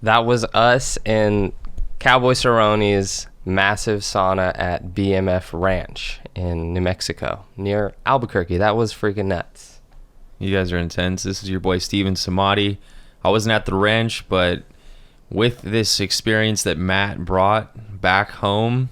That was us in Cowboy Cerrone's massive sauna at BMF Ranch in New Mexico near Albuquerque. That was freaking nuts. You guys are intense. This is your boy Steven Samadi. I wasn't at the ranch, but with this experience that Matt brought back home,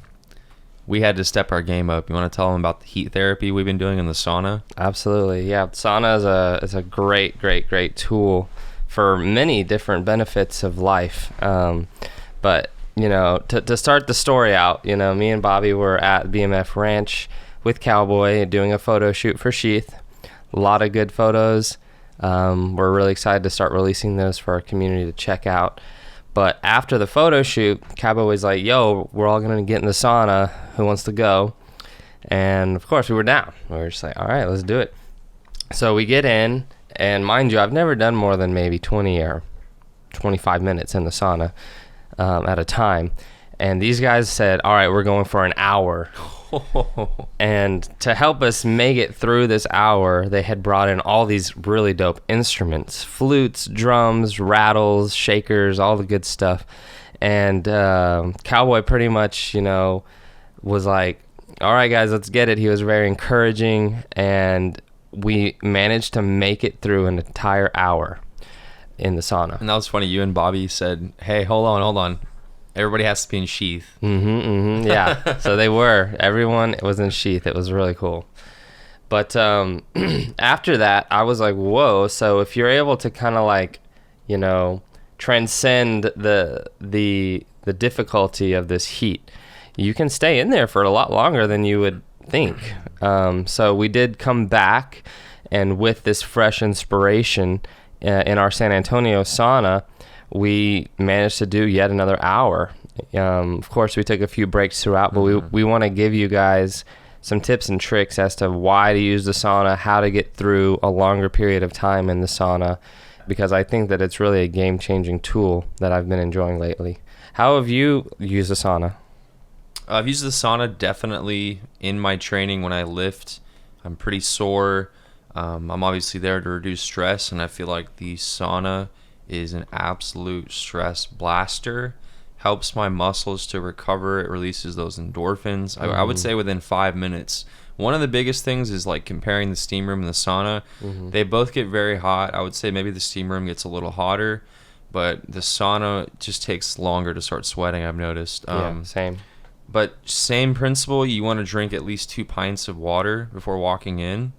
we had to step our game up. You want to tell them about the heat therapy we've been doing in the sauna? Absolutely. Yeah, sauna is a great tool for many different benefits of life. But to start the story out, me and Bobby were at BMF Ranch with Cowboy doing a photo shoot for SHEATH. A lot of good photos. We're really excited to start releasing those for our community to check out. But after the photo shoot, Cowboy was like, yo, we're all going to get in the sauna. Who wants to go? And, of course, we were down. We were just like, all right, let's do it. So we get in, and mind you, I've never done more than maybe 20 or 25 minutes in the sauna at a time. And these guys said, all right, we're going for an hour. And to help us make it through this hour, they had brought in all these really dope instruments, flutes, drums, rattles, shakers, all the good stuff. And Cowboy pretty much, was like, all right, guys, let's get it. He was very encouraging, and we managed to make it through an entire hour in the sauna. And that was funny. You and Bobby said, hey, hold on. Everybody has to be in SHEATH. Yeah. So they were. Everyone was in SHEATH. It was really cool. But after that, I was like, whoa. So if you're able to kind of transcend the difficulty of this heat, you can stay in there for a lot longer than you would think. So we did come back, and with this fresh inspiration in our San Antonio sauna, we managed to do yet another hour. Of course, we took a few breaks throughout, but we want to give you guys some tips and tricks as to why to use the sauna, how to get through a longer period of time in the sauna, because I think that it's really a game-changing tool that I've been enjoying lately. How have you used the sauna? I've used the sauna definitely in my training when I lift. I'm pretty sore. I'm obviously there to reduce stress, and I feel like the sauna is an absolute stress blaster. Helps my muscles to recover. It releases those endorphins. I would say within 5 minutes. One of the biggest things is like comparing the steam room and the sauna. They both get very hot. I would say maybe the steam room gets a little hotter, but the sauna just takes longer to start sweating, I've noticed. Same. But same principle, you want to drink at least 2 pints of water before walking in.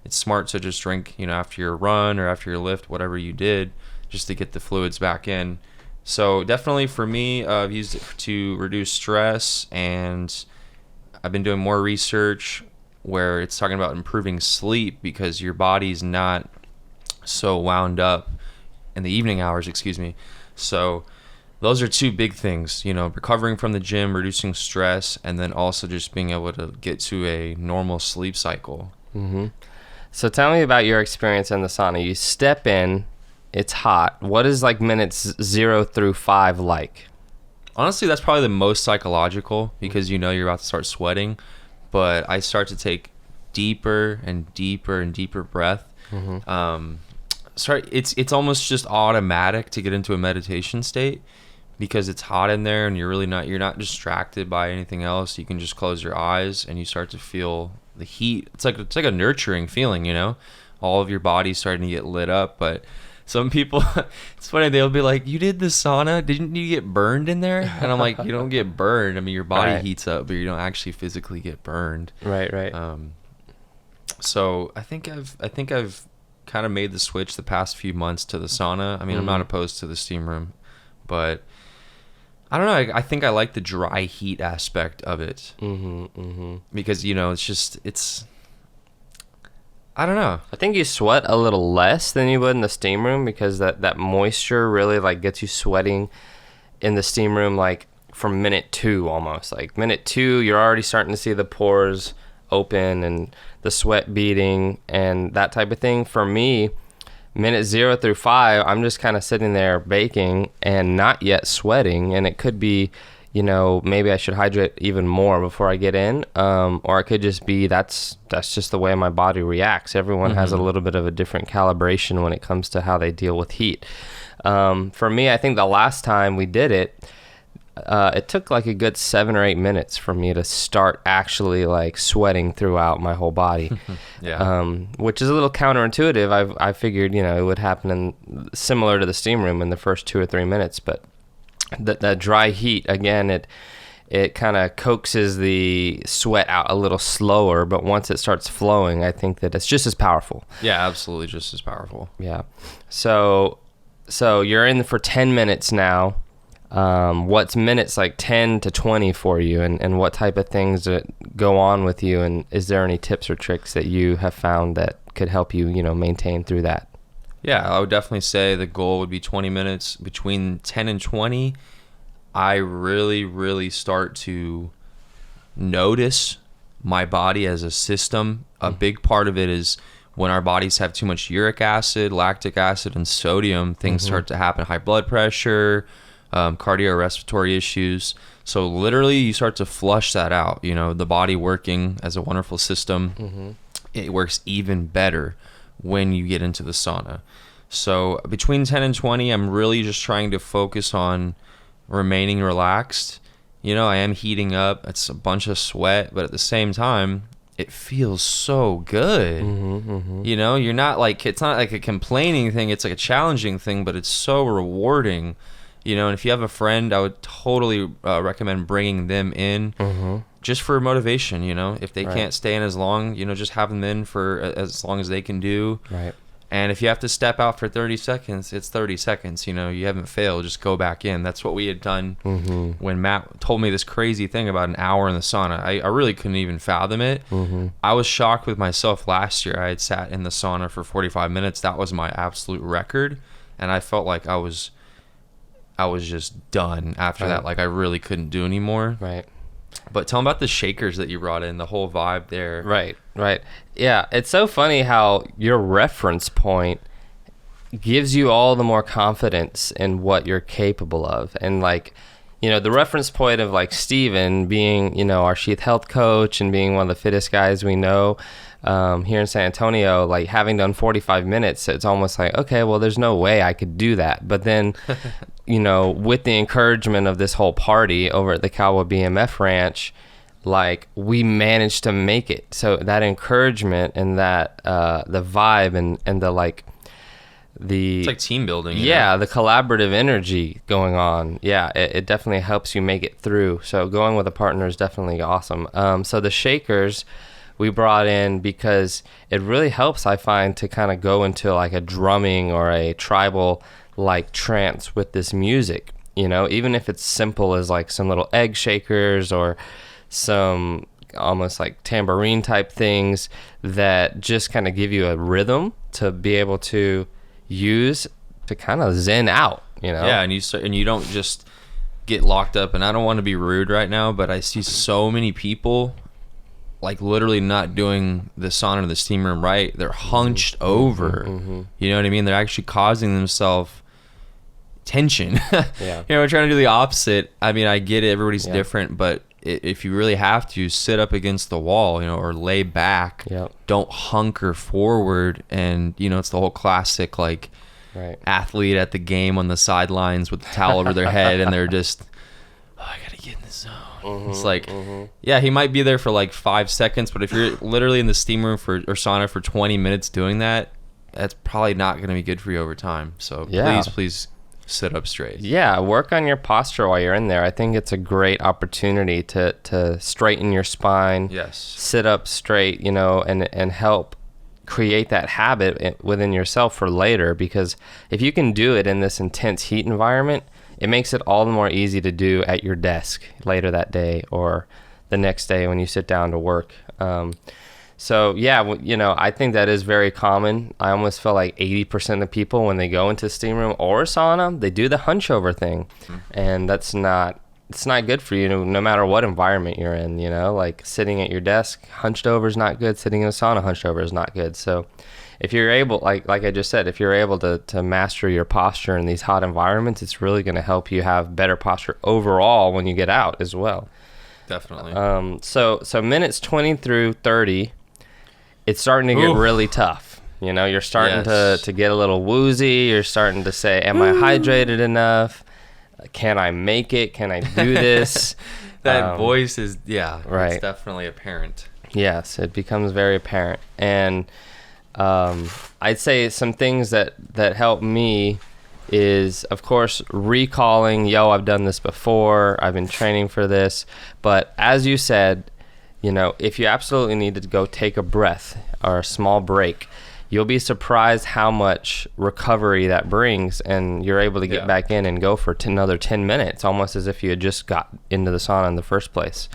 It's smart to just drink, after your run or after your lift, whatever you did, just to get the fluids back in. So definitely for me, I've used it to reduce stress, and I've been doing more research where it's talking about improving sleep because your body's not so wound up in the evening hours, So those are 2 big things, recovering from the gym, reducing stress, and then also just being able to get to a normal sleep cycle. So tell me about your experience in the sauna. You step in, it's hot. What is minutes 0 through 5 like? Honestly, that's probably the most psychological because you're about to start sweating, but I start to take deeper and deeper and deeper breath. It's almost just automatic to get into a meditation state because it's hot in there and you're not distracted by anything else. You can just close your eyes and you start to feel the heat. It's like a nurturing feeling, all of your body's starting to get lit up. But some people, it's funny, they'll be like, you did the sauna, didn't you get burned in there? And I'm like, you don't get burned. I mean, your body heats up, but you don't actually physically get burned. Right. So I think I've kind of made the switch the past few months to the sauna. I mean, I'm not opposed to the steam room, but I don't know. I think I like the dry heat aspect of it because it's I don't know. I think you sweat a little less than you would in the steam room because that moisture really gets you sweating in the steam room from minute 2 almost. Minute 2, you're already starting to see the pores open and the sweat beading and that type of thing. For me, minute 0 through 5, I'm just kind of sitting there baking and not yet sweating, and it could be maybe I should hydrate even more before I get in. Or it could just be that's just the way my body reacts. Everyone has a little bit of a different calibration when it comes to how they deal with heat. For me, I think the last time we did it, it took like a good 7 or 8 minutes for me to start actually like sweating throughout my whole body. Which is a little counterintuitive. I figured, it would happen similar to the steam room in the first 2 or 3 minutes, but that dry heat, again, it kind of coaxes the sweat out a little slower, but once it starts flowing, I think that it's just as powerful. Yeah, absolutely, just as powerful. Yeah. So you're in for 10 minutes now. What's minutes like 10 to 20 for you, and what type of things that go on with you, and is there any tips or tricks that you have found that could help you, maintain through that? Yeah, I would definitely say the goal would be 20 minutes. Between 10 and 20, I really, really start to notice my body as a system. A big part of it is when our bodies have too much uric acid, lactic acid, and sodium, things start to happen. High blood pressure, cardiorespiratory issues. So literally you start to flush that out. The body working as a wonderful system, it works even better when you get into the sauna. So between 10 and 20, I'm really just trying to focus on remaining relaxed. I am heating up. It's a bunch of sweat, but at the same time, it feels so good. You're not like, it's not like a complaining thing. It's like a challenging thing, but it's so rewarding. And if you have a friend, I would totally recommend bringing them in just for motivation. If they can't stay in as long, just have them in for as long as they can do. Right. And if you have to step out for 30 seconds, it's 30 seconds. You haven't failed. Just go back in. That's what we had done when Matt told me this crazy thing about an hour in the sauna. I really couldn't even fathom it. I was shocked with myself last year. I had sat in the sauna for 45 minutes. That was my absolute record. And I felt like I was just done after that. Like I really couldn't do anymore. Right. But tell them about the shakers that you brought in, the whole vibe there. Right. Yeah, it's so funny how your reference point gives you all the more confidence in what you're capable of. And like, the reference point of like Steven being, our SHEATH health coach and being one of the fittest guys we know here in San Antonio, like having done 45 minutes, it's almost like, okay, well, there's no way I could do that. But then, with the encouragement of this whole party over at the Cowboy BMF ranch, like we managed to make it. So that encouragement and that the vibe and the like, it's like team building. The collaborative energy going on. Yeah, it definitely helps you make it through. So going with a partner is definitely awesome. So the shakers we brought in because it really helps, I find, to kind of go into like a drumming or a tribal like trance with this music. Even if it's simple as like some little egg shakers or some almost like tambourine type things that just kind of give you a rhythm to be able to use to kind of zen out. Yeah, and you don't just get locked up. And I don't want to be rude right now, but I see so many people like literally not doing the sauna or the steam room right. They're hunched over. You know what I mean? They're actually causing themselves tension. We're trying to do the opposite. I mean, I get it, everybody's different, but if you really have to, sit up against the wall, or lay back. Don't hunker forward. And it's the whole classic like athlete at the game on the sidelines with the towel over their head, and they're just, I gotta get in the zone. It's like, yeah, he might be there for like 5 seconds, but if you're literally in the steam room or sauna for 20 minutes doing that, that's probably not going to be good for you over time. So please sit up straight. Yeah, work on your posture while you're in there. I think it's a great opportunity to straighten your spine. Yes. Sit up straight, and help create that habit within yourself for later, because if you can do it in this intense heat environment, it makes it all the more easy to do at your desk later that day or the next day when you sit down to work. I think that is very common. I almost feel like 80% of people, when they go into steam room or sauna, they do the hunch over thing. And it's not good for you, no matter what environment you're in. Like sitting at your desk hunched over is not good. Sitting in a sauna hunched over is not good. So if you're able, like I just said, if you're able to master your posture in these hot environments, it's really going to help you have better posture overall when you get out as well. Definitely. So minutes 20 through 30, it's starting to get really tough. You know, you're starting to get a little woozy. You're starting to say, am I hydrated enough? Can I make it? Can I do this? That voice is, right. It's definitely apparent. Yes, it becomes very apparent. And I'd say some things that help me is, of course, recalling, I've done this before. I've been training for this. But as you said, you know, if you absolutely need to go take a breath or a small break, you'll be surprised how much recovery that brings, and you're able to get back in and go for another 10 minutes, almost as if you had just got into the sauna in the first place.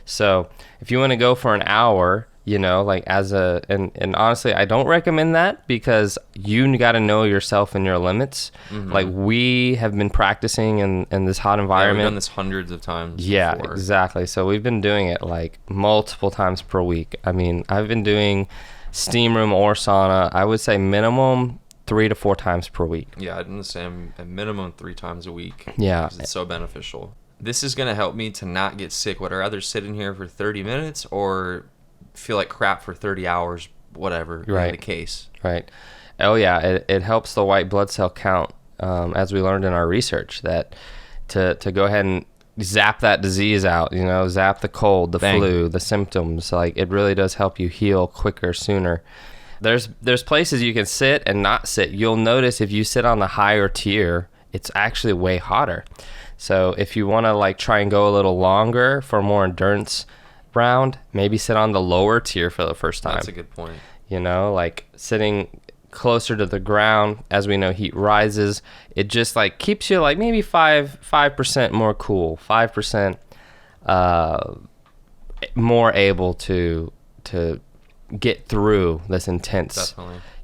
So if you want to go for an hour, you know, like and honestly, I don't recommend that, because you got to know yourself and your limits. Like, we have been practicing in this hot environment. We've done this hundreds of times before. Exactly. So we've been doing it like multiple times per week. I mean, I've been doing steam room or sauna, I would say minimum 3 to 4 times per week. Yeah, I'd say a minimum 3 times a week. Yeah. Because it's so beneficial. This is going to help me to not get sick. Would I rather sit in here for 30 minutes or feel like crap for 30 hours, whatever in the case? Right. Oh, yeah. It helps the white blood cell count, as we learned in our research, that to go ahead and zap that disease out, you know, zap the cold, the flu, the symptoms. Like, it really does help you heal quicker, sooner. There's places you can sit and not sit. You'll notice if you sit on the higher tier, it's actually way hotter. So if you want to like try and go a little longer for a more endurance round, maybe sit on the lower tier for the first time. That's a good point. You know, like sitting closer to the ground, as we know heat rises, it just like keeps you like maybe 5% more cool, 5% more able to get through this intense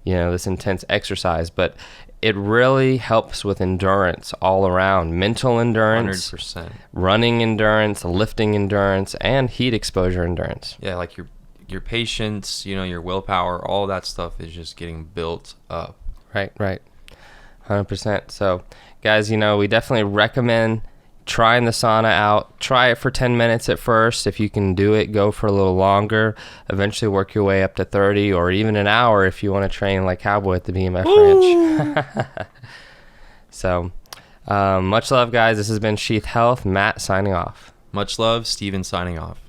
this intense exercise. But it really helps with endurance all around, mental endurance, 100%, running endurance, lifting endurance, and heat exposure endurance. Yeah, like your patience, you know, your willpower, all that stuff is just getting built up. Right. 100%. So, guys, you know, we definitely recommend trying the sauna out. Try it for 10 minutes at first. If you can do it, go for a little longer. Eventually work your way up to 30 or even an hour if you want to train like Cowboy at the BMF Ranch. So, much love, guys. This has been Sheath Health. Matt signing off. Much love. Steven signing off.